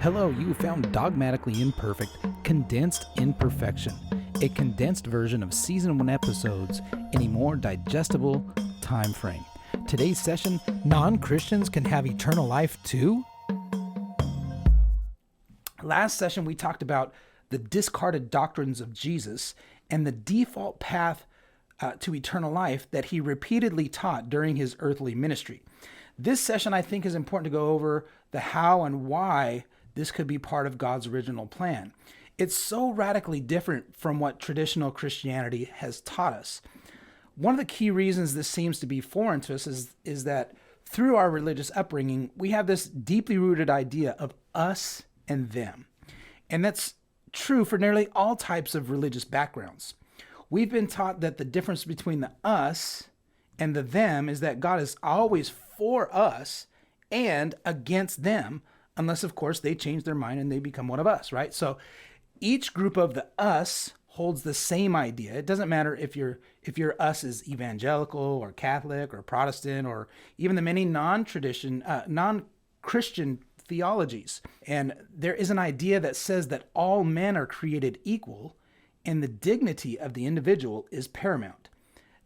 Hello, you found Dogmatically Imperfect, Condensed Imperfection, a condensed version of Season 1 episodes in a more digestible time frame. Today's session, non-Christians can have eternal life too? Last session, we talked about the discarded doctrines of Jesus and the default path to eternal life that he repeatedly taught during his earthly ministry. This session, I think, is important to go over the how and why this could be part of God's original plan. It's so radically different from what traditional Christianity has taught us. One of the key reasons this seems to be foreign to us is that through our religious upbringing, we have this deeply rooted idea of us and them. And that's true for nearly all types of religious backgrounds. We've been taught that the difference between the us and the them is that God is always for us and against them, unless, of course, they change their mind and they become one of us, right? So each group of the us holds the same idea. It doesn't matter if your us is evangelical or Catholic or Protestant or even the many non-Christian theologies. And there is an idea that says that all men are created equal and the dignity of the individual is paramount.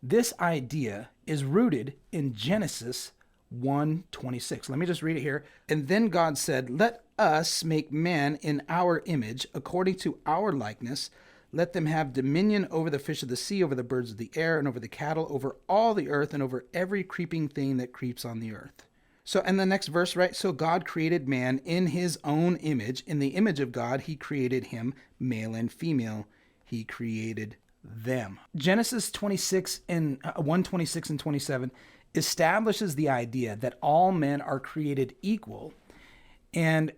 This idea is rooted in Genesis 1:26. Let me just read it here. And then God said, "Let us make man in our image, according to our likeness. Let them have dominion over the fish of the sea, over the birds of the air, and over the cattle, over all the earth, and over every creeping thing that creeps on the earth." So, and the next verse, right? So God created man in his own image. In the image of God, he created him, male and female. He created them. Genesis 26 and 1:26 and 27 establishes the idea that all men are created equal and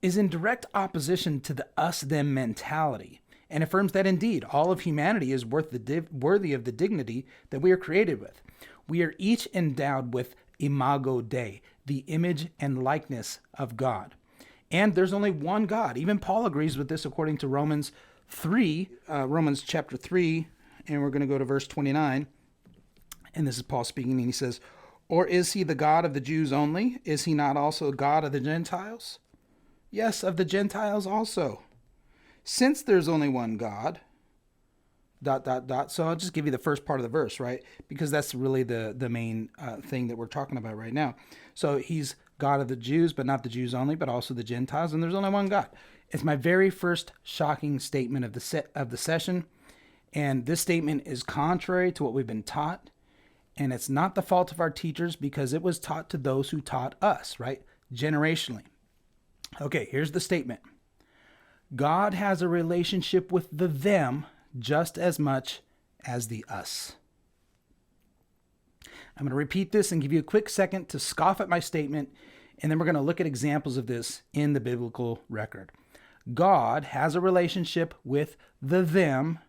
is in direct opposition to the us-them mentality and affirms that indeed all of humanity is worthy of the dignity that we are created with. We are each endowed with imago Dei, the image and likeness of God. And there's only one God. Even Paul agrees with this according to Romans chapter 3, and we're going to go to verse 29. And this is Paul speaking, and he says, "Or is he the God of the Jews only? Is he not also God of the Gentiles? Yes, of the Gentiles also. Since there's only one God, ... So I'll just give you the first part of the verse, right? Because that's really the main thing that we're talking about right now. So he's God of the Jews, but not the Jews only, but also the Gentiles, and there's only one God. It's my very first shocking statement of the session, and this statement is contrary to what we've been taught. And it's not the fault of our teachers because it was taught to those who taught us, right? Generationally. Okay, here's the statement. God has a relationship with the them just as much as the us. I'm going to repeat this and give you a quick second to scoff at my statement, and then we're going to look at examples of this in the biblical record. God has a relationship with the them.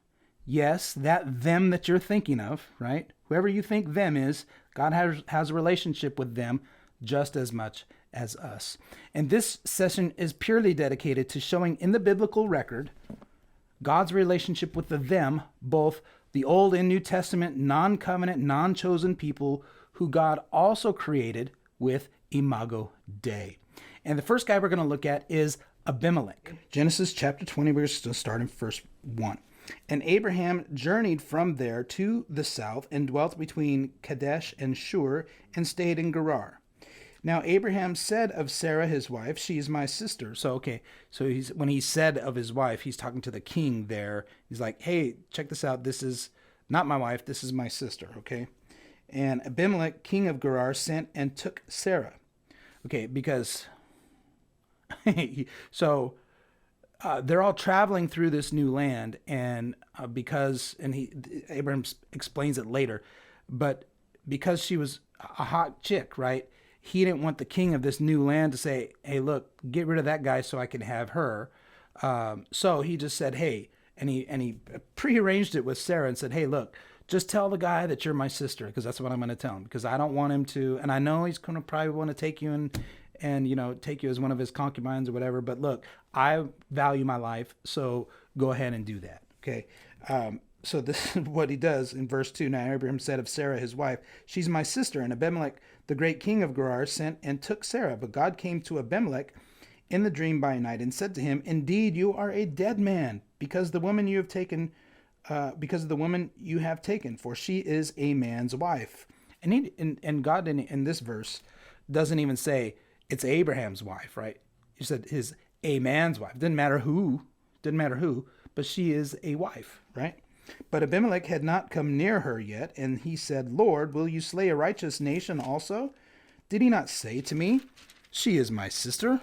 Yes, that them that you're thinking of, right? Whoever you think them is, God has a relationship with them just as much as us. And this session is purely dedicated to showing in the biblical record God's relationship with the them, both the Old and New Testament, non-covenant, non-chosen people who God also created with imago Dei. And the first guy we're going to look at is Abimelech. Genesis chapter 20, we're just going to start in verse 1. "And Abraham journeyed from there to the south and dwelt between Kadesh and Shur and stayed in Gerar. Now Abraham said of Sarah his wife, 'She is my sister.'" So when he said of his wife, he's talking to the king there. He's like, "Hey, check this out. This is not my wife. This is my sister." Okay. "And Abimelech, king of Gerar, sent and took Sarah." Okay, because they're all traveling through this new land, and Abraham explains it later, but because she was a hot chick, right? He didn't want the king of this new land to say, "Hey, look, get rid of that guy so I can have her." So he just said, "Hey," and he prearranged it with Sarah and said, "Hey, look, just tell the guy that you're my sister, because that's what I'm going to tell him, because I don't want him to, and I know he's going to probably want to take you and take you as one of his concubines or whatever. But look, I value my life, so go ahead and do that." Okay. So this is what he does in verse 2. "Now Abraham said of Sarah his wife, 'She's my sister.' And Abimelech, the great king of Gerar, sent and took Sarah. But God came to Abimelech in the dream by night and said to him, "Indeed, you are a dead man, because the woman you have taken, because of the woman you have taken, for she is a man's wife." And God in this verse doesn't even say it's Abraham's wife, right? He said his a man's wife. Didn't matter who, but she is a wife, right? But Abimelech had not come near her yet, and he said, "Lord, will you slay a righteous nation also? Did he not say to me, she is my sister?"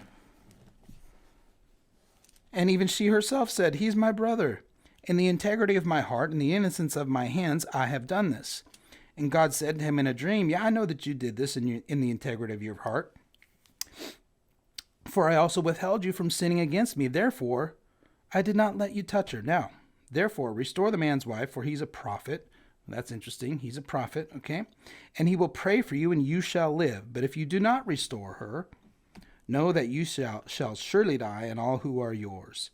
And even she herself said, "He's my brother. In the integrity of my heart and the innocence of my hands, I have done this." And God said to him in a dream, "Yeah, I know that you did this in the integrity of your heart. For I also withheld you from sinning against me. Therefore, I did not let you touch her. Now, therefore, restore the man's wife, for he's a prophet." That's interesting. He's a prophet, okay? "And he will pray for you, and you shall live. But if you do not restore her, know that you shall surely die, and all who are yours."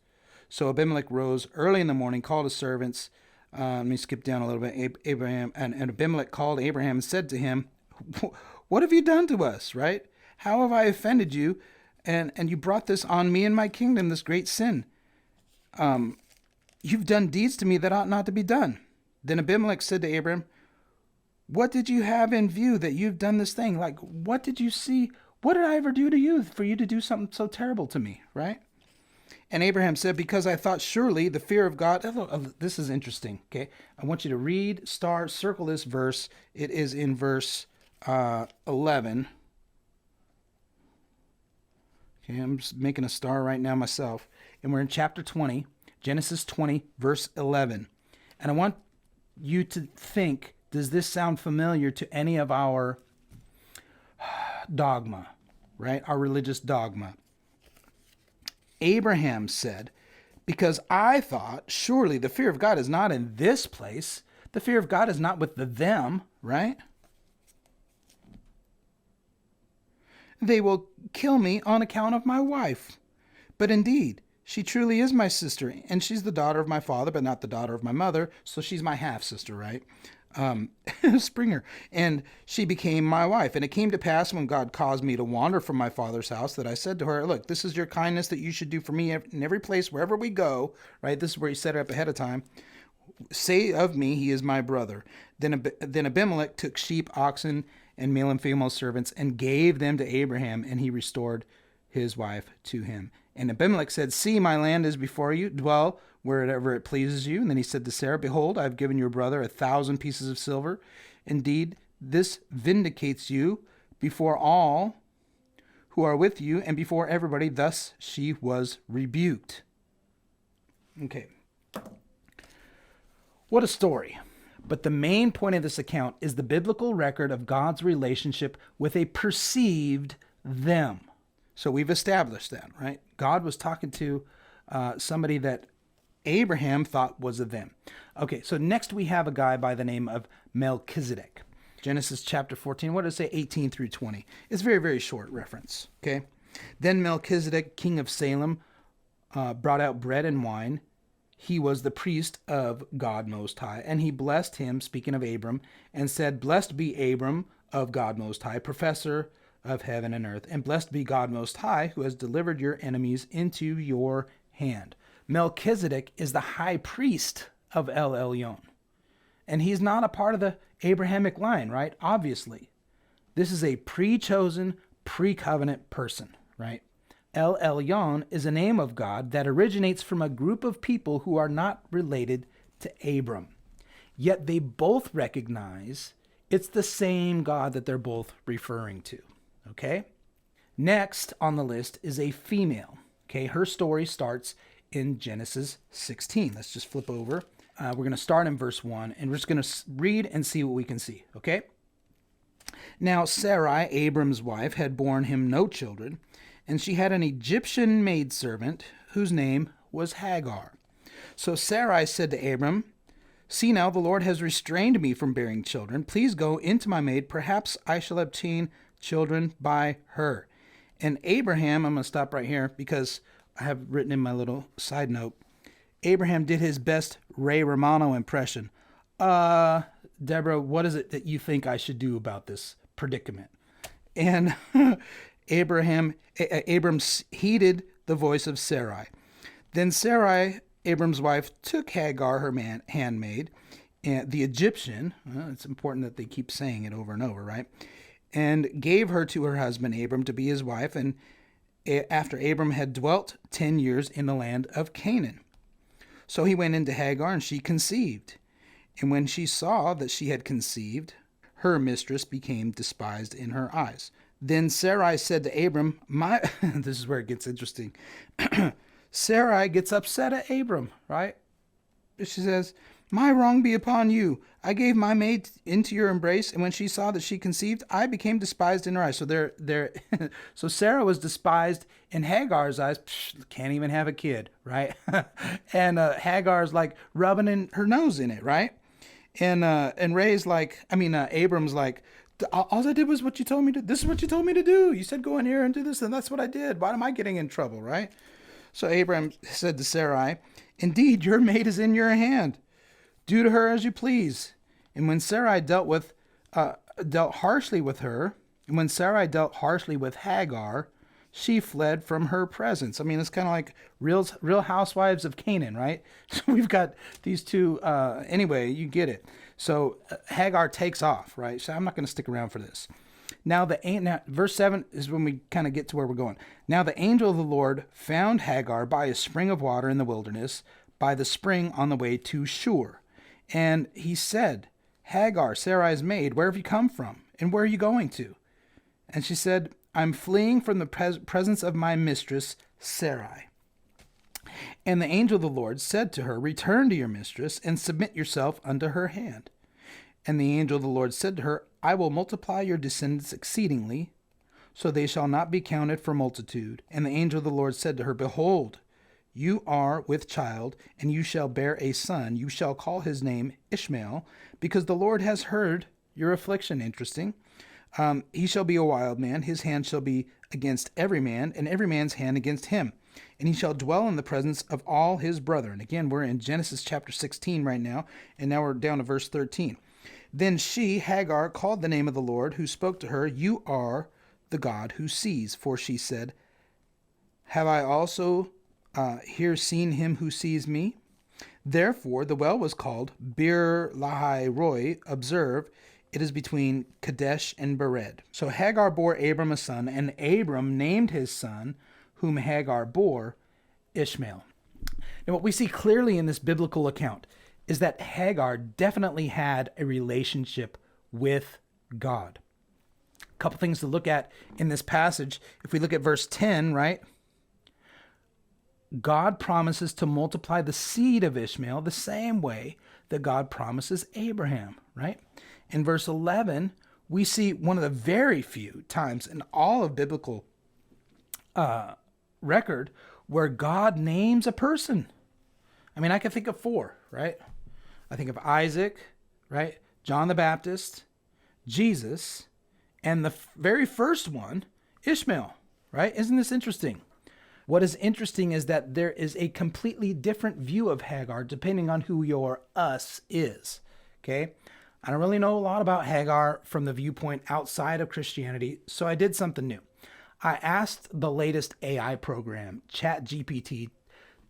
So Abimelech rose early in the morning, called his servants. Let me skip down a little bit. Abraham and Abimelech called Abraham and said to him, "What have you done to us, right? How have I offended you? And you brought this on me and my kingdom, this great sin. You've done deeds to me that ought not to be done." Then Abimelech said to Abraham, "What did you have in view that you've done this thing? Like, what did you see? What did I ever do to you for you to do something so terrible to me?" Right? And Abraham said, "Because I thought surely the fear of God." This is interesting. Okay. I want you to read, circle this verse. It is in verse 11. Okay. I'm just making a star right now myself. And we're in chapter 20, Genesis 20, verse 11. And I want you to think, does this sound familiar to any of our dogma, right? Our religious dogma. Abraham said, "Because I thought surely the fear of God is not in this place. The fear of God is not with the them," right? "They will kill me on account of my wife. But indeed, she truly is my sister, and she's the daughter of my father, but not the daughter of my mother. So she's my half-sister, right? Springer. And she became my wife. And it came to pass when God caused me to wander from my father's house that I said to her, look, this is your kindness that you should do for me in every place, wherever we go," right? This is where he set it up ahead of time. "Say of me, he is my brother." Then Abimelech took sheep, oxen, and male and female servants and gave them to Abraham, and he restored his wife to him. And Abimelech said, "See, my land is before you. Dwell wherever it pleases you." And then he said to Sarah, "Behold, I have given your brother 1,000 pieces of silver. Indeed, this vindicates you before all who are with you and before everybody." Thus she was rebuked. Okay. What a story. But the main point of this account is the biblical record of God's relationship with a perceived them. So we've established that, right? God was talking to somebody that Abraham thought was a them. Okay, so next we have a guy by the name of Melchizedek. Genesis chapter 14, what does it say, 18 through 20? It's very, very short reference, okay? "Then Melchizedek, king of Salem, brought out bread and wine. He was the priest of God Most High, and he blessed him," speaking of Abram, "and said, Blessed be Abram of God Most High, professor of heaven and earth, and blessed be God Most High, who has delivered your enemies into your hand." Melchizedek is the high priest of El Elyon, and he's not a part of the Abrahamic line, right? Obviously. This is a pre-chosen, pre-covenant person, right? El Elyon is a name of God that originates from a group of people who are not related to Abram. Yet they both recognize it's the same God that they're both referring to. Okay? Next on the list is a female. Okay, her story starts in Genesis 16. Let's just flip over. We're going to start in verse 1, and we're just going to read and see what we can see. Okay? "Now Sarai, Abram's wife, had borne him no children, and she had an Egyptian maidservant whose name was Hagar. So Sarai said to Abram, See now, the Lord has restrained me from bearing children. Please go into my maid. Perhaps I shall obtain children by her. And Abraham," I'm going to stop right here because I have written in my little side note, Abraham did his best Ray Romano impression. Deborah, what is it that you think I should do about this predicament? And Abram heeded the voice of Sarai. Then Sarai, Abram's wife, took Hagar, her handmaid, and the Egyptian, it's important that they keep saying it over and over, right? And gave her to her husband Abram to be his wife. And after Abram had dwelt 10 years in the land of Canaan. So he went into Hagar, and she conceived. And when she saw that she had conceived, her mistress became despised in her eyes. Then Sarai said to Abram, this is where it gets interesting. Sarai gets upset at Abram, right? She says, my wrong be upon you. I gave my maid into your embrace, and when she saw that she conceived, I became despised in her eyes. So so Sarah was despised in Hagar's eyes. Can't even have a kid, right? And Hagar's like rubbing her nose in it, right? And Abram's like, all I did was what you told me to. This is what you told me to do. You said go in here and do this, and that's what I did. Why am I getting in trouble, right? So Abram said to Sarai, indeed, your maid is in your hand. Do to her as you please. And when Sarai dealt harshly with her, and when Sarai dealt harshly with Hagar, she fled from her presence. I mean, it's kind of like Real Housewives of Canaan, right? So we've got these two. Anyway, you get it. So Hagar takes off, right? So I'm not going to stick around for this. Now verse 7 is when we kind of get to where we're going. Now the angel of the Lord found Hagar by a spring of water in the wilderness, by the spring on the way to Shur. And he said, Hagar, Sarai's maid, where have you come from? And where are you going to? And she said, I'm fleeing from the presence of my mistress, Sarai. And the angel of the Lord said to her, return to your mistress and submit yourself unto her hand. And the angel of the Lord said to her, I will multiply your descendants exceedingly, so they shall not be counted for multitude. And the angel of the Lord said to her, behold, you are with child, and you shall bear a son. You shall call his name Ishmael, because the Lord has heard your affliction. Interesting. He shall be a wild man. His hand shall be against every man, and every man's hand against him. And he shall dwell in the presence of all his brethren. Again, we're in Genesis chapter 16 right now, and now we're down to verse 13. Then she, Hagar, called the name of the Lord, who spoke to her, you are the God who sees. For she said, have I also here seen him who sees me? Therefore the well was called Bir Lahai Roi. Observe, it is between Kadesh and Bered. So Hagar bore Abram a son, and Abram named his son, whom Hagar bore, Ishmael. Now what we see clearly in this biblical account is that Hagar definitely had a relationship with God. A couple things to look at in this passage. If we look at verse 10, right? God promises to multiply the seed of Ishmael the same way that God promises Abraham, right? In verse 11, we see one of the very few times in all of biblical record where God names a person. I mean, I can think of 4, right? I think of Isaac, right? John the Baptist, Jesus, and the very first one, Ishmael, right? Isn't this interesting? What is interesting is that there is a completely different view of Hagar depending on who your us is, okay? I don't really know a lot about Hagar from the viewpoint outside of Christianity, so I did something new. I asked the latest AI program, ChatGPT,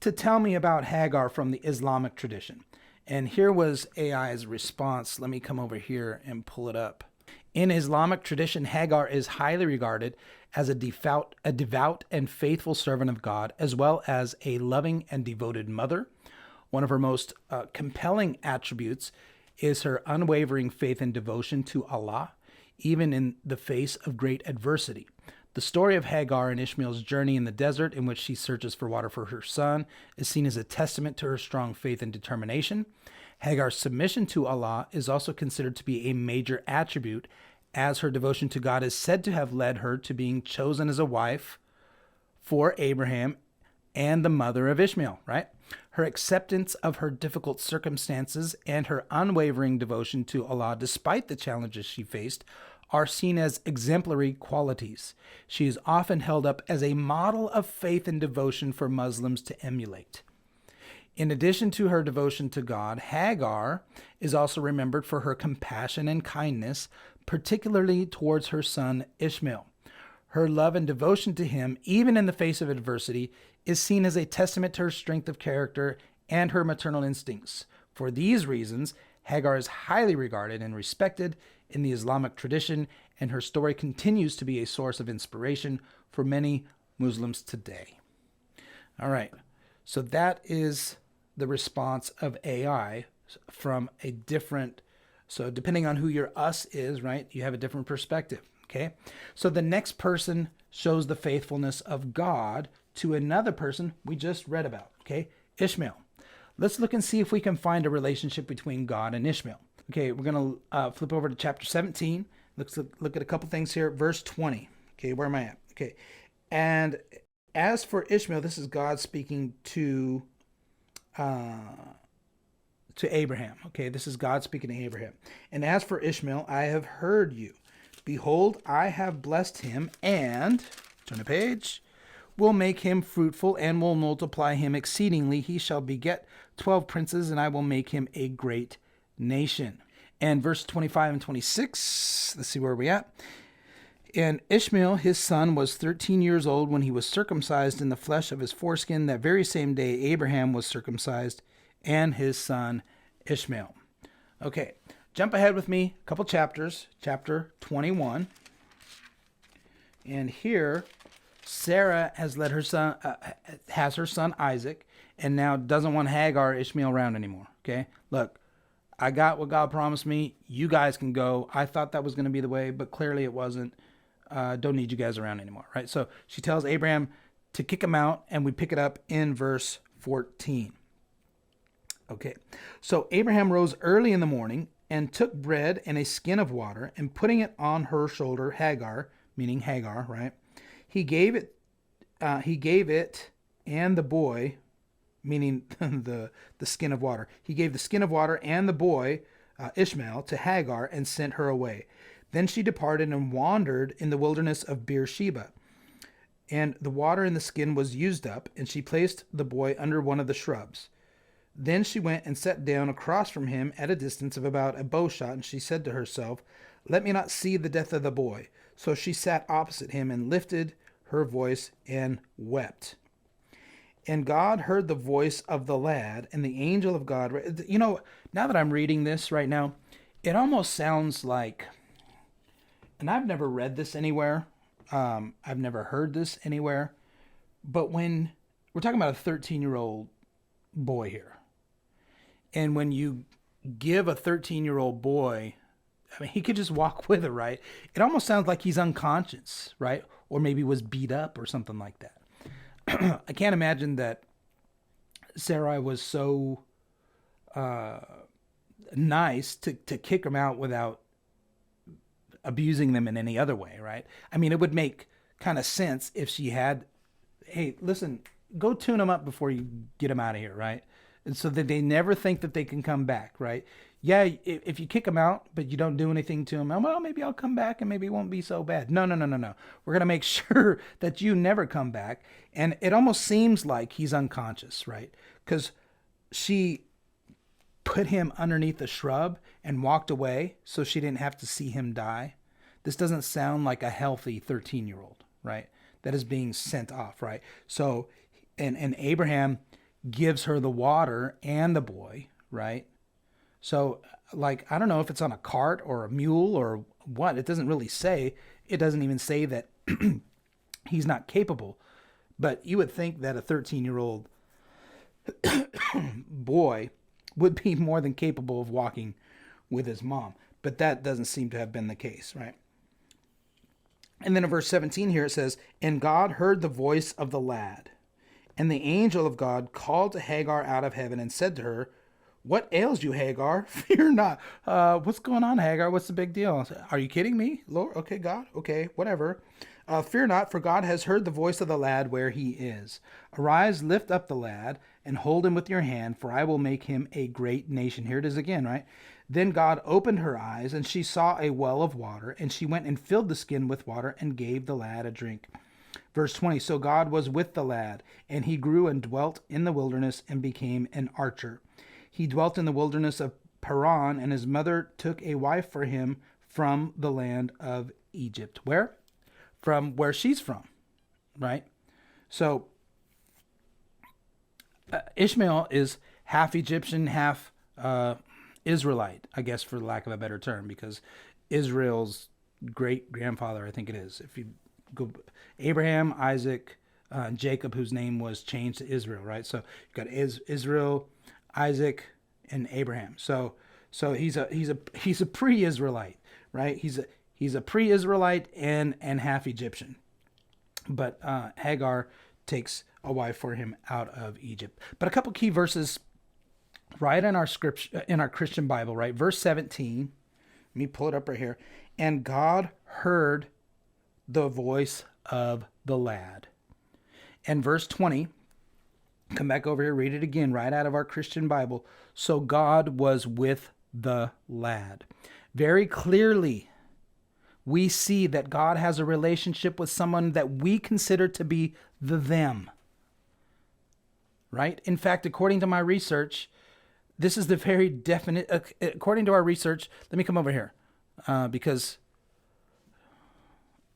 to tell me about Hagar from the Islamic tradition. And here was AI's response. Let me come over here and pull it up. In Islamic tradition, Hagar is highly regarded as a devout and faithful servant of God, as well as a loving and devoted mother. One of her most compelling attributes is her unwavering faith and devotion to Allah, even in the face of great adversity. The story of Hagar and Ishmael's journey in the desert, in which she searches for water for her son, is seen as a testament to her strong faith and determination. Hagar's submission to Allah is also considered to be a major attribute, as her devotion to God is said to have led her to being chosen as a wife for Abraham and the mother of Ishmael, right? Her acceptance of her difficult circumstances and her unwavering devotion to Allah, despite the challenges she faced, are seen as exemplary qualities. She is often held up as a model of faith and devotion for Muslims to emulate. In addition to her devotion to God, Hagar is also remembered for her compassion and kindness, particularly towards her son Ishmael. Her love and devotion to him, even in the face of adversity, is seen as a testament to her strength of character and her maternal instincts. For these reasons, Hagar is highly regarded and respected in the Islamic tradition, and her story continues to be a source of inspiration for many Muslims today. All right, so that is the response of AI from a different, so depending on who your us is, right, you have a different perspective, okay? So the next person shows the faithfulness of God to another person we just read about, okay? Ishmael. Let's look and see if we can find a relationship between God and Ishmael. Okay, we're going to flip over to chapter 17. Let's look at a couple things here. Verse 20. Okay, where am I at? Okay, and as for Ishmael, this is God speaking to Abraham. Okay, this is God speaking to Abraham. And as for Ishmael, I have heard you. Behold, I have blessed him, and, turn the page, will make him fruitful, and will multiply him exceedingly. He shall beget 12 princes, and I will make him a great nation. And verse 25 and 26, let's see where we're at. And Ishmael, his son, was 13 years old when he was circumcised in the flesh of his foreskin. That very same day, Abraham was circumcised, and his son Ishmael. Okay, jump ahead with me a couple chapters, chapter 21. And here, Sarah has let her son, has her son Isaac, and now doesn't want Hagar, Ishmael around anymore. Okay, look, I got what God promised me. You guys can go. I thought that was going to be the way, but clearly it wasn't. Don't need you guys around anymore, right? So she tells Abraham to kick him out, and we pick it up in verse 14. Okay, so Abraham rose early in the morning and took bread and a skin of water, and putting it on her shoulder, Hagar, meaning Hagar, right? He gave it and the boy, meaning the skin of water. He gave the skin of water and the boy, Ishmael, to Hagar and sent her away. Then she departed and wandered in the wilderness of Beersheba. And the water in the skin was used up, and she placed the boy under one of the shrubs. Then she went and sat down across from him at a distance of about a bow shot, and she said to herself, "Let me not see the death of the boy." So she sat opposite him and lifted her voice and wept. And God heard the voice of the lad, and the angel of God. You know, now that I'm reading this right now, it almost sounds like, and I've never read this anywhere, I've never heard this anywhere, but when we're talking about a 13-year-old boy here, and when you give a 13-year-old boy, I mean, he could just walk with it, right? It almost sounds like he's unconscious, right? Or maybe was beat up or something like that. I can't imagine that Sarai was so nice to kick him out without abusing them in any other way, right? I mean, it would make kind of sense if she had, hey, listen, go tune them up before you get them out of here, right? And so that they never think that they can come back, right? Yeah, if you kick them out, but you don't do anything to them, well, maybe I'll come back and maybe it won't be so bad. No. We're going to make sure that you never come back. And it almost seems like he's unconscious, right? Because she put him underneath the shrub and walked away so she didn't have to see him die. This doesn't sound like a healthy 13-year-old, right? That is being sent off, right? So, and Abraham gives her the water and the boy, right? So, like, I don't know if it's on a cart or a mule or what. It doesn't really say. It doesn't even say that he's not capable. But you would think that a 13-year-old boy would be more than capable of walking with his mom. But that doesn't seem to have been the case, right? And then in verse 17 here it says, "And God heard the voice of the lad. And the angel of God called to Hagar out of heaven and said to her, 'What ails you, Hagar? Fear not.'" What's going on, Hagar? What's the big deal? Are you kidding me? Lord, okay, God, okay, whatever. "Fear not, for God has heard the voice of the lad where he is. Arise, lift up the lad, and hold him with your hand, for I will make him a great nation." Here it is again, right? "Then God opened her eyes, and she saw a well of water, and she went and filled the skin with water and gave the lad a drink." Verse 20, "So God was with the lad, and he grew and dwelt in the wilderness and became an archer. He dwelt in the wilderness of Paran, and his mother took a wife for him from the land of Egypt." Where? from where she's from, right? So Ishmael is half Egyptian, half Israelite, I guess, for lack of a better term, because Israel's great grandfather, I think it is. If you go Abraham, Isaac, Jacob, whose name was changed to Israel, right? So you've got Israel, Isaac, and Abraham. So he's a pre-Israelite, right? He's a pre-Israelite and half Egyptian. But Hagar takes a wife for him out of Egypt. But a couple key verses right in our scripture, in our Christian Bible, right? Verse 17. Let me pull it up right here. And God heard the voice of the lad. And verse 20, come back over here, read it again, right out of our Christian Bible. So God was with the lad. Very clearly, we see that God has a relationship with someone that we consider to be the them. Right? In fact, according to my research, this is the very definite, according to our research, let me come over here because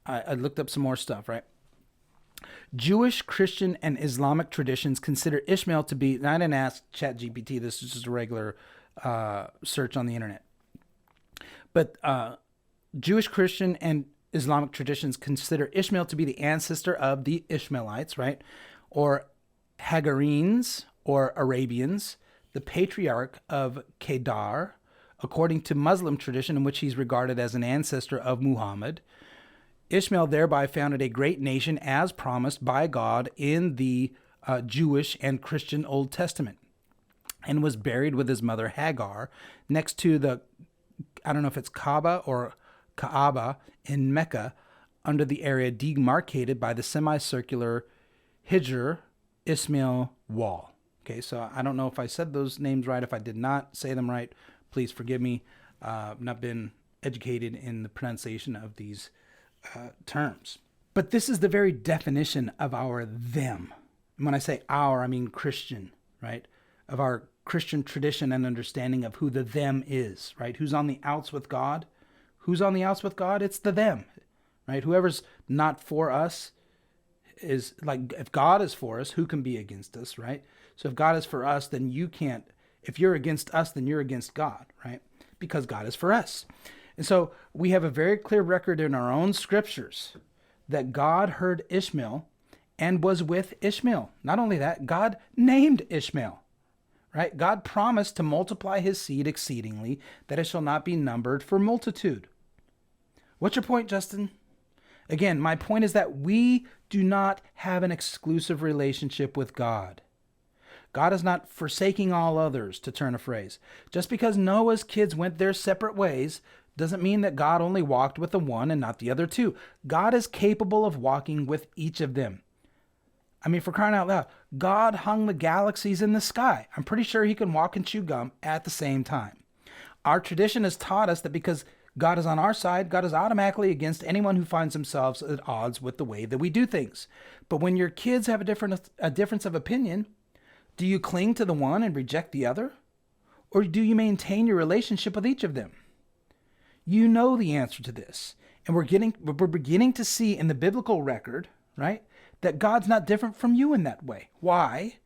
I looked up some more stuff, right? Jewish, Christian, and Islamic traditions consider Ishmael to be, and I didn't ask ChatGPT, this is just a regular search on the internet. But Jewish, Christian, and Islamic traditions consider Ishmael to be the ancestor of the Ishmaelites, right? Or Hagarenes, or Arabians, the patriarch of Kedar, according to Muslim tradition, in which he's regarded as an ancestor of Muhammad. Ishmael thereby founded a great nation as promised by God in the Jewish and Christian Old Testament, and was buried with his mother Hagar next to the, I don't know if it's Kaaba or Kaaba in Mecca, under the area demarcated by the semicircular Hijr Ismail wall. Okay, so I don't know if I said those names right. If I did not say them right, please forgive me. I've not been educated in the pronunciation of these terms. But this is the very definition of our them. And when I say our, I mean Christian, right? Of our Christian tradition and understanding of who the them is, right? Who's on the outs with God? Who's on the outs with God? It's the them, right? Whoever's not for us is like, if God is for us, who can be against us, right? So if God is for us, then you can't, if you're against us, then you're against God, right? Because God is for us. And so we have a very clear record in our own scriptures that God heard Ishmael and was with Ishmael. Not only that, God named Ishmael, right? God promised to multiply his seed exceedingly, that it shall not be numbered for multitude. What's your point, Justin? Again, my point is that we do not have an exclusive relationship with God. God is not forsaking all others, to turn a phrase. Just because Noah's kids went their separate ways doesn't mean that God only walked with the one and not the other two. God is capable of walking with each of them. I mean, for crying out loud, God hung the galaxies in the sky. I'm pretty sure he can walk and chew gum at the same time. Our tradition has taught us that because God is on our side, God is automatically against anyone who finds themselves at odds with the way that we do things. But when your kids have a difference of opinion, do you cling to the one and reject the other? Or do you maintain your relationship with each of them? You know the answer to this. And we're beginning to see in the biblical record, right, that God's not different from you in that way. Why?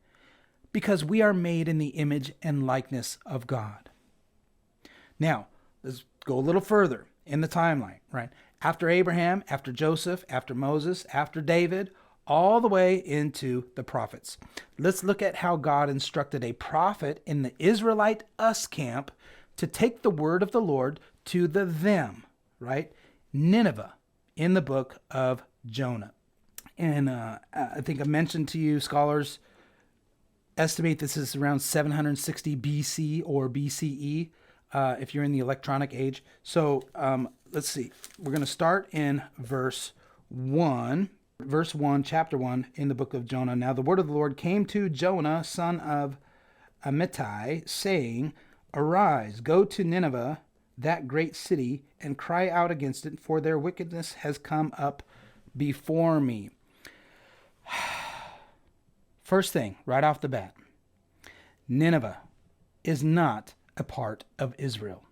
Because we are made in the image and likeness of God. Now, let's go a little further in the timeline, right? After Abraham, after Joseph, after Moses, after David, all the way into the prophets. Let's look at how God instructed a prophet in the Israelite us camp to take the word of the Lord to the them, right? Nineveh, in the book of Jonah. And I think I mentioned to you, scholars estimate this is around 760 BC or BCE, if you're in the electronic age. So let's see. We're going to start in verse 1, chapter 1 in the book of Jonah. Now the word of the Lord came to Jonah, son of Amittai, saying, Arise, go to Nineveh, that great city, and cry out against it, for their wickedness has come up before me. First thing, right off the bat, Nineveh is not a part of Israel.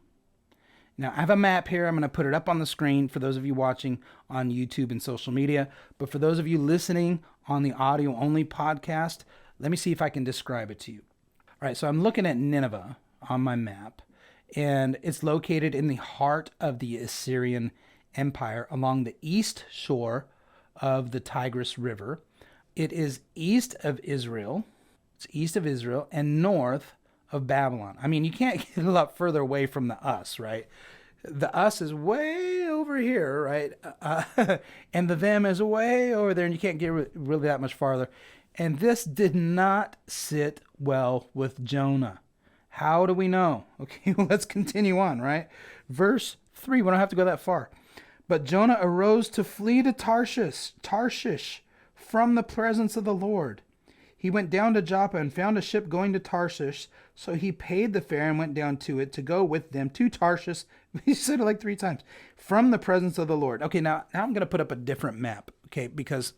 Now, I have a map here. I'm going to put it up on the screen for those of you watching on YouTube and social media. But for those of you listening on the audio-only podcast, let me see if I can describe it to you. All right, so I'm looking at Nineveh on my map, and it's located in the heart of the Assyrian Empire along the east shore of the Tigris River. It is east of Israel. It's east of Israel and north of Babylon. I mean, you can't get a lot further away from the us, right? The us is way over here, right? And the them is way over there, and you can't get really that much farther. And this did not sit well with Jonah. How do we know? Okay, well, let's continue on, right? Verse 3, we don't have to go that far. But Jonah arose to flee to Tarshish from the presence of the Lord. He went down to Joppa and found a ship going to Tarshish. So he paid the fare and went down to it to go with them to Tarshish. He said it like 3 times. From the presence of the Lord. Okay, now I'm going to put up a different map, okay, because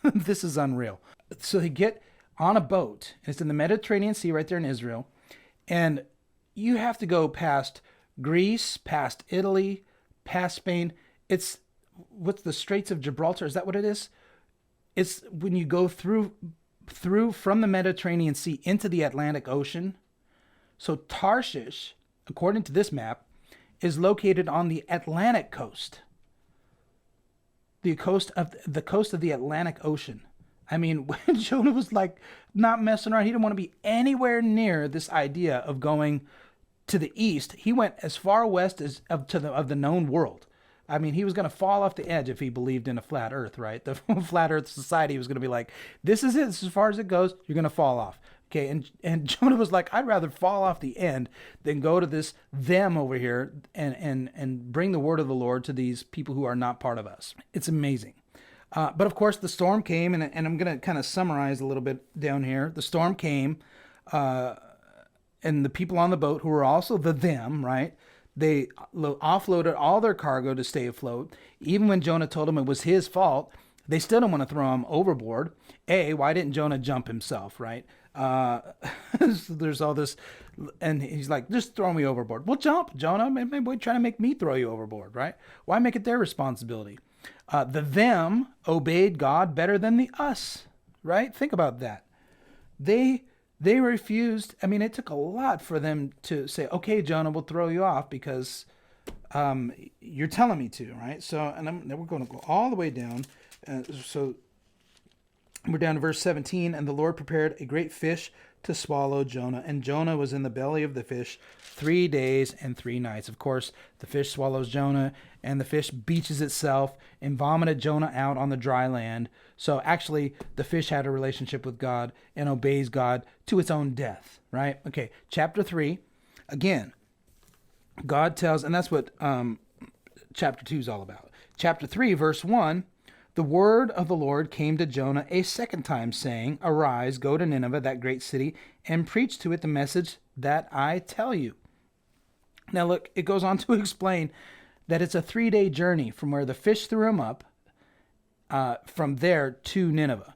this is unreal. So they get on a boat. And it's in the Mediterranean Sea right there in Israel. And you have to go past Greece, past Italy, past Spain. It's what's the Straits of Gibraltar? Is that what it is? It's when you go through from the Mediterranean Sea into the Atlantic Ocean. So Tarshish, according to this map, is located on the Atlantic coast. The coast of the Atlantic Ocean. I mean, when Jonah was like not messing around, he didn't want to be anywhere near this idea of going to the east. He went as far west as of the known world. I mean, he was going to fall off the edge if he believed in a flat earth, right? The flat earth society was going to be like, this is it. This is as far as it goes. You're going to fall off. Okay. And Jonah was like, I'd rather fall off the end than go to this them over here and bring the word of the Lord to these people who are not part of us. It's amazing. But of course the storm came, and I'm going to kind of summarize a little bit down here. The storm came, and the people on the boat who were also the them, right? They offloaded all their cargo to stay afloat. Even when Jonah told them it was his fault, they still didn't want to throw him overboard. Why didn't Jonah jump himself, right? So there's all this, and he's like, just throw me overboard. Well, jump, Jonah. Maybe we're trying to make me throw you overboard, right? Why make it their responsibility? The them obeyed God better than the us, right? Think about that. They refused. I mean, it took a lot for them to say, okay, Jonah, we'll throw you off because you're telling me to, right? So, then we're going to go all the way down. So we're down to verse 17. And the Lord prepared a great fish to swallow Jonah. And Jonah was in the belly of the fish 3 days and 3 nights. Of course, the fish swallows Jonah, and the fish beaches itself and vomited Jonah out on the dry land. So actually, the fish had a relationship with God and obeys God to its own death, right? Okay, chapter 3. Again, God tells, and that's what chapter 2 is all about. Chapter 3, verse 1, the word of the Lord came to Jonah a second time, saying, Arise, go to Nineveh, that great city, and preach to it the message that I tell you. Now look, it goes on to explain that it's a 3-day journey from where the fish threw him up, from there to Nineveh.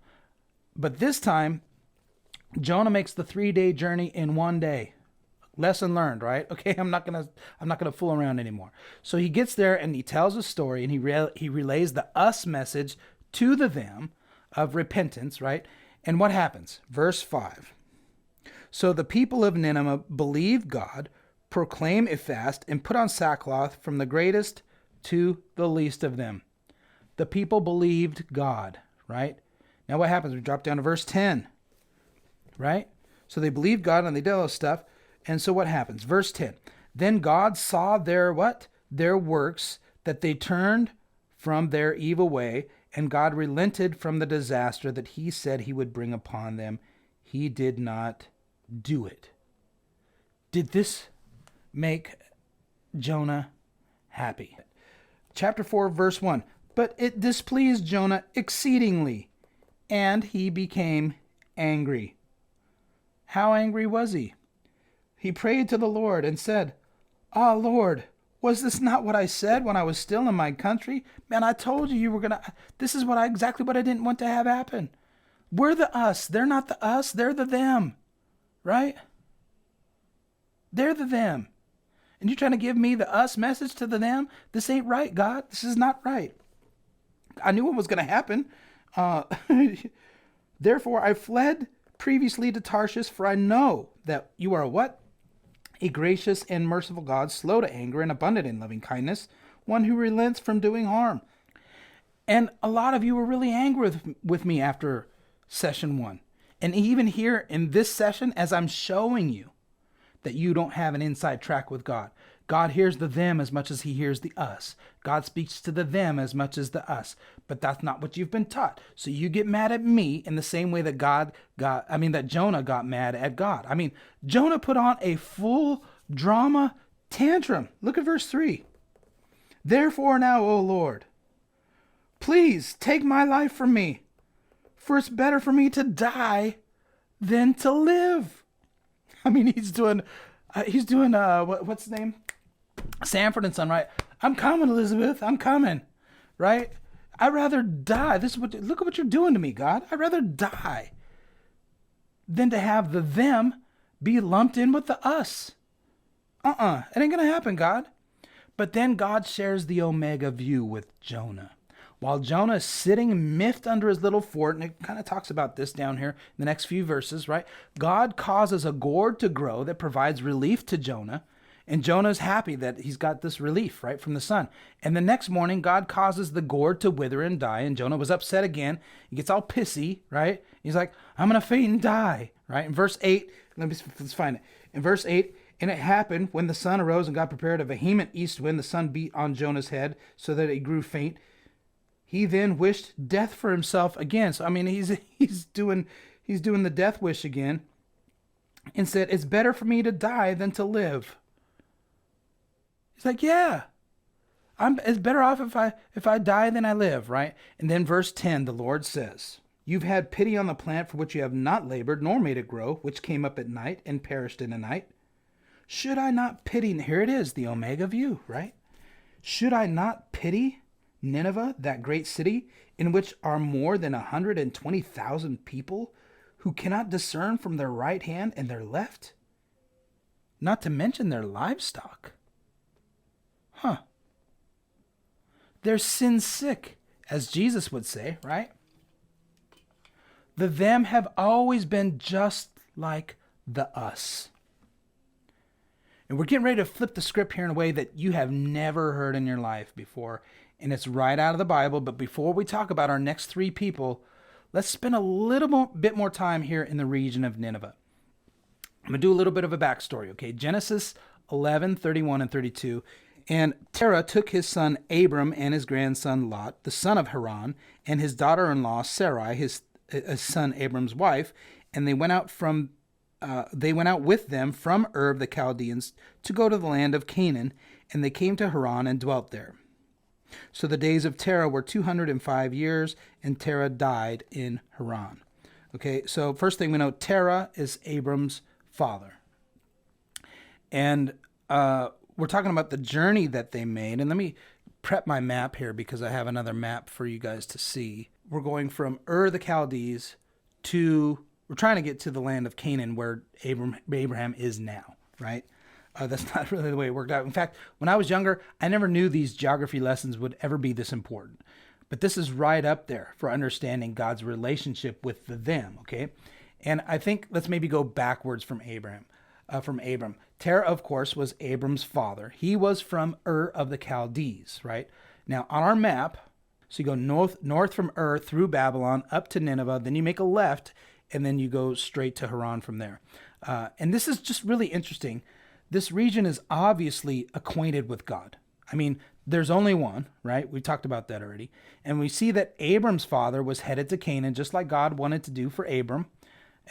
But this time, Jonah makes the 3-day journey in 1 day. Lesson learned, right? Okay, I'm not gonna fool around anymore. So he gets there and he tells a story, and he relays the us message to the them of repentance, right? And what happens? Verse 5. So the people of Nineveh believed God, proclaim a fast, and put on sackcloth from the greatest to the least of them. The people believed God, right? Now what happens? We drop down to verse 10, right? So they believed God and they did all this stuff. And so what happens? Verse 10. Then God saw their what? Their works, that they turned from their evil way, and God relented from the disaster that he said he would bring upon them. He did not do it. Did this make Jonah happy? Chapter 4, verse 1. But it displeased Jonah exceedingly, and he became angry. How angry was he? He prayed to the Lord and said, Ah, Lord, was this not what I said when I was still in my country? Man, I told you were going to... This is exactly what I didn't want to have happen. We're the us. They're not the us. They're the them. Right? They're the them. And you're trying to give me the us message to the them? This ain't right, God. This is not right. I knew what was going to happen. Therefore, I fled previously to Tarshish, for I know that you are what? A gracious and merciful God, slow to anger and abundant in loving kindness, one who relents from doing harm. And a lot of you were really angry with me after session 1. And even here in this session, as I'm showing you that you don't have an inside track with God. God hears the them as much as he hears the us. God speaks to the them as much as the us. But that's not what you've been taught. So you get mad at me in the same way that that Jonah got mad at God. I mean, Jonah put on a full drama tantrum. Look at verse 3. Therefore now, O Lord, please take my life from me, for it's better for me to die than to live. I mean, he's doing what's his name? Sanford and Son, right? I'm coming, Elizabeth. I'm coming, right? I'd rather die. Look at what you're doing to me, God. I'd rather die than to have the them be lumped in with the us. It ain't gonna happen, God. But then God shares the Omega view with Jonah. While Jonah is sitting miffed under his little fort, and it kind of talks about this down here in the next few verses, right? God causes a gourd to grow that provides relief to Jonah, and Jonah's happy that he's got this relief, right, from the sun. And the next morning, God causes the gourd to wither and die, and Jonah was upset again. He gets all pissy, right? He's like, I'm going to faint and die, right? In verse 8, let's find it. In verse 8, and it happened when the sun arose and God prepared a vehement east wind, the sun beat on Jonah's head so that he grew faint. He then wished death for himself again. So, I mean, he's doing the death wish again and said, it's better for me to die than to live. He's like, yeah, it's better off if I die than I live, right? And then verse 10, the Lord says, you've had pity on the plant for which you have not labored, nor made it grow, which came up at night and perished in the night. Should I not pity, here it is, the Omega view, right? Should I not pity Nineveh, that great city, in which are more than 120,000 people who cannot discern from their right hand and their left? Not to mention their livestock. They're sin sick, as Jesus would say, right? The them have always been just like the us. And we're getting ready to flip the script here in a way that you have never heard in your life before. And it's right out of the Bible. But before we talk about our next 3 people, let's spend a little bit more time here in the region of Nineveh. I'm going to do a little bit of a backstory, okay? Genesis 11, 31 and 32. And Terah took his son Abram and his grandson Lot, the son of Haran, and his daughter-in-law Sarai, his son Abram's wife, and they went out with them from Ur of the Chaldeans to go to the land of Canaan, and they came to Haran and dwelt there. So the days of Terah were 205 years, and Terah died in Haran. Okay, so first thing we know, Terah is Abram's father. And we're talking about the journey that they made. And let me prep my map here because I have another map for you guys to see. We're going from Ur the Chaldees we're trying to get to the land of Canaan where Abraham is now, right? That's not really the way it worked out. In fact, when I was younger, I never knew these geography lessons would ever be this important. But this is right up there for understanding God's relationship with the them, okay? And I think let's maybe go backwards from Abram. Terah, of course, was Abram's father. He was from Ur of the Chaldees, right? Now, on our map, so you go north from Ur through Babylon up to Nineveh, then you make a left, and then you go straight to Haran from there. And this is just really interesting. This region is obviously acquainted with God. I mean, there's only one, right? We talked about that already. And we see that Abram's father was headed to Canaan, just like God wanted to do for Abram.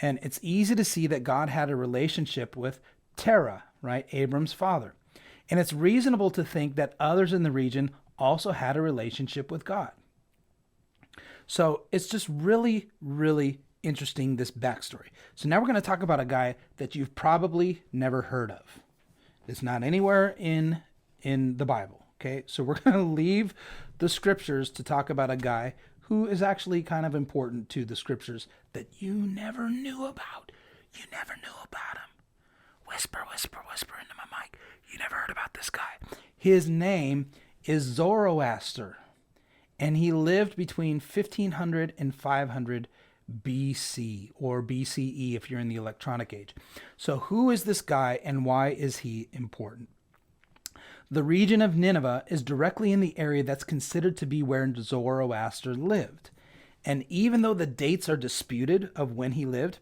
And it's easy to see that God had a relationship with Terah, right? Abram's father. And it's reasonable to think that others in the region also had a relationship with God. So it's just really, really interesting, this backstory. So now we're going to talk about a guy that you've probably never heard of. It's not anywhere in the Bible, okay? So we're going to leave the scriptures to talk about a guy who is actually kind of important to the scriptures that you never knew about. You never knew about him. whisper into my mic. You never heard about this guy. His name is Zoroaster, and he lived between 1500 and 500 BC, or BCE if you're in the electronic age. So who is this guy and why is he important? The region of Nineveh is directly in the area that's considered to be where Zoroaster lived. And even though the dates are disputed of when he lived,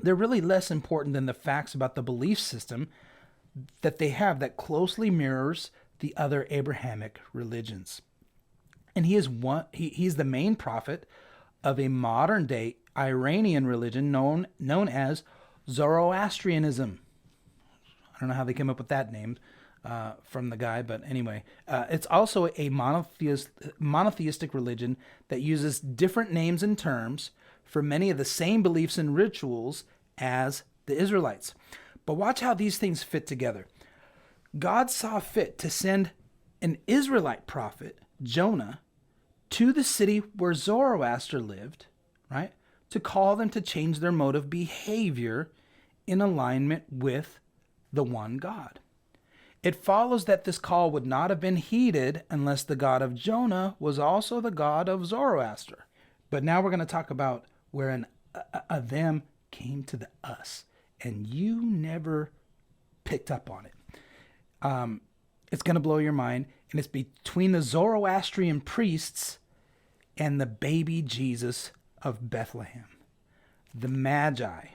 they're really less important than the facts about the belief system that they have that closely mirrors the other Abrahamic religions. And he's the main prophet of a modern day Iranian religion known as Zoroastrianism. I don't know how they came up with that name from the guy, but anyway, it's also a monotheistic religion that uses different names and terms for many of the same beliefs and rituals as the Israelites. But watch how these things fit together. God saw fit to send an Israelite prophet, Jonah, to the city where Zoroaster lived, right, to call them to change their mode of behavior in alignment with the one God. It follows that this call would not have been heeded unless the God of Jonah was also the God of Zoroaster. But now we're going to talk about where a them came to the us, and you never picked up on it. It's going to blow your mind, and it's between the Zoroastrian priests and the baby Jesus of Bethlehem, the Magi.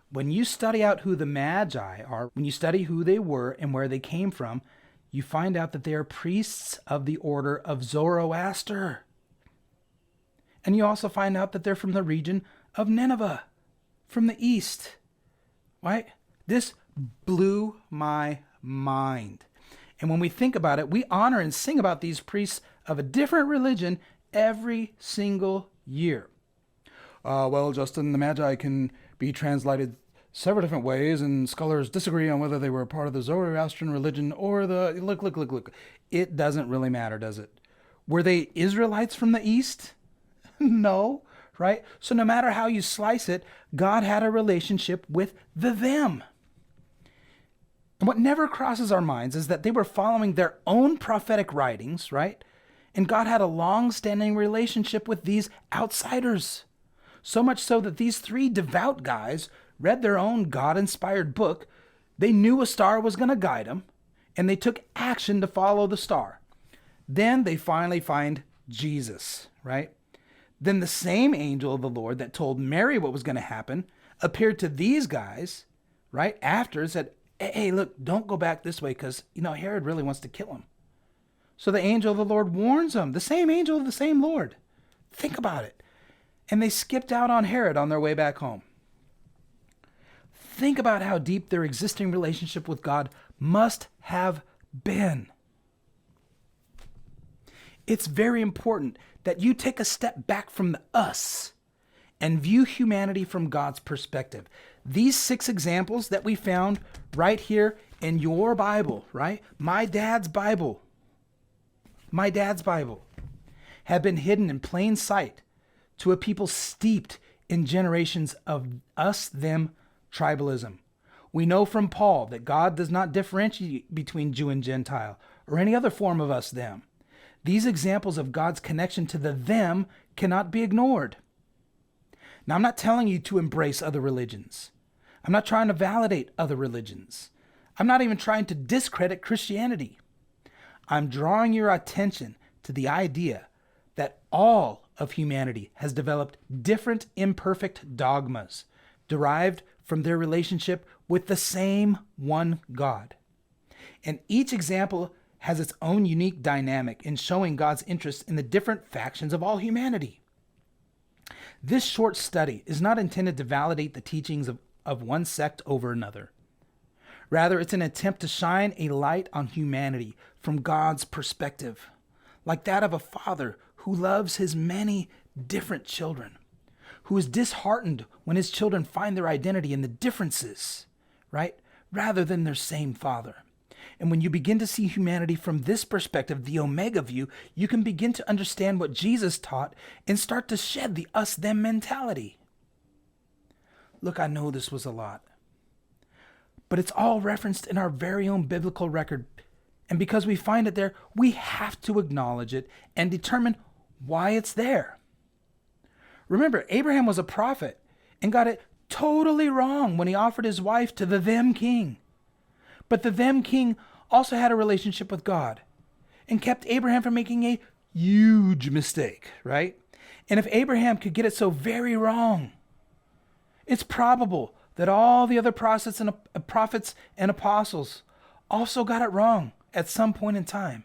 When you study out who the Magi are, when you study who they were and where they came from, you find out that they are priests of the order of Zoroaster. And you also find out that they're from the region of Nineveh, from the east, right? This blew my mind. And when we think about it, we honor and sing about these priests of a different religion every single year. Well, Justin, the Magi can be translated several different ways, and scholars disagree on whether they were part of the Zoroastrian religion or the... Look. It doesn't really matter, does it? Were they Israelites from the east? No, right? So no matter how you slice it, God had a relationship with the them. And what never crosses our minds is that they were following their own prophetic writings, right? And God had a long-standing relationship with these outsiders. So much so that these three devout guys read their own God-inspired book. They knew a star was going to guide them, and they took action to follow the star. Then they finally find Jesus, right? Then the same angel of the Lord that told Mary what was going to happen appeared to these guys, right, after, and said, hey, look, don't go back this way because, Herod really wants to kill him. So the angel of the Lord warns them, the same angel of the same Lord. Think about it. And they skipped out on Herod on their way back home. Think about how deep their existing relationship with God must have been. It's very important that you take a step back from the us and view humanity from God's perspective. These 6 examples that we found right here in your Bible, right? My dad's Bible, have been hidden in plain sight to a people steeped in generations of us-them tribalism. We know from Paul that God does not differentiate between Jew and Gentile or any other form of us-them. These examples of God's connection to the them cannot be ignored. Now, I'm not telling you to embrace other religions. I'm not trying to validate other religions. I'm not even trying to discredit Christianity. I'm drawing your attention to the idea that all of humanity has developed different imperfect dogmas derived from their relationship with the same one God. And each example has its own unique dynamic in showing God's interest in the different factions of all humanity. This short study is not intended to validate the teachings of one sect over another. Rather, it's an attempt to shine a light on humanity from God's perspective, like that of a father who loves his many different children, who is disheartened when his children find their identity in the differences, right, rather than their same father. And when you begin to see humanity from this perspective, the Omega view, you can begin to understand what Jesus taught and start to shed the us-them mentality. Look, I know this was a lot. but it's all referenced in our very own biblical record. And because we find it there, we have to acknowledge it and determine why it's there. Remember, Abraham was a prophet and got it totally wrong when he offered his wife to the them king. But the them king also had a relationship with God and kept Abraham from making a huge mistake, right? And if Abraham could get it so very wrong, it's probable that all the other prophets and apostles also got it wrong at some point in time.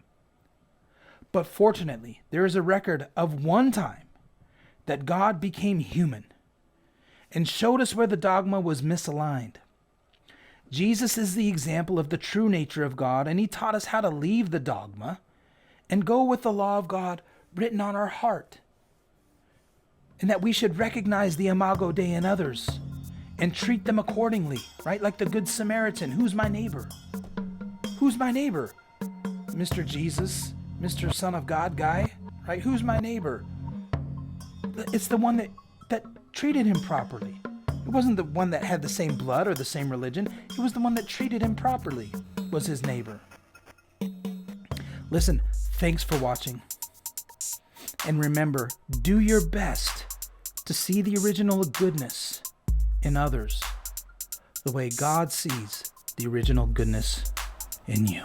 But fortunately, there is a record of one time that God became human and showed us where the dogma was misaligned. Jesus is the example of the true nature of God, and he taught us how to leave the dogma and go with the law of God written on our heart. And that we should recognize the imago Dei in others and treat them accordingly, right? Like the Good Samaritan. Who's my neighbor? Who's my neighbor? Mr. Jesus, Mr. Son of God guy, right? Who's my neighbor? It's the one that treated him properly. It wasn't the one that had the same blood or the same religion. It was the one that treated him properly, was his neighbor. Listen, thanks for watching. And remember, do your best to see the original goodness in others the way God sees the original goodness in you.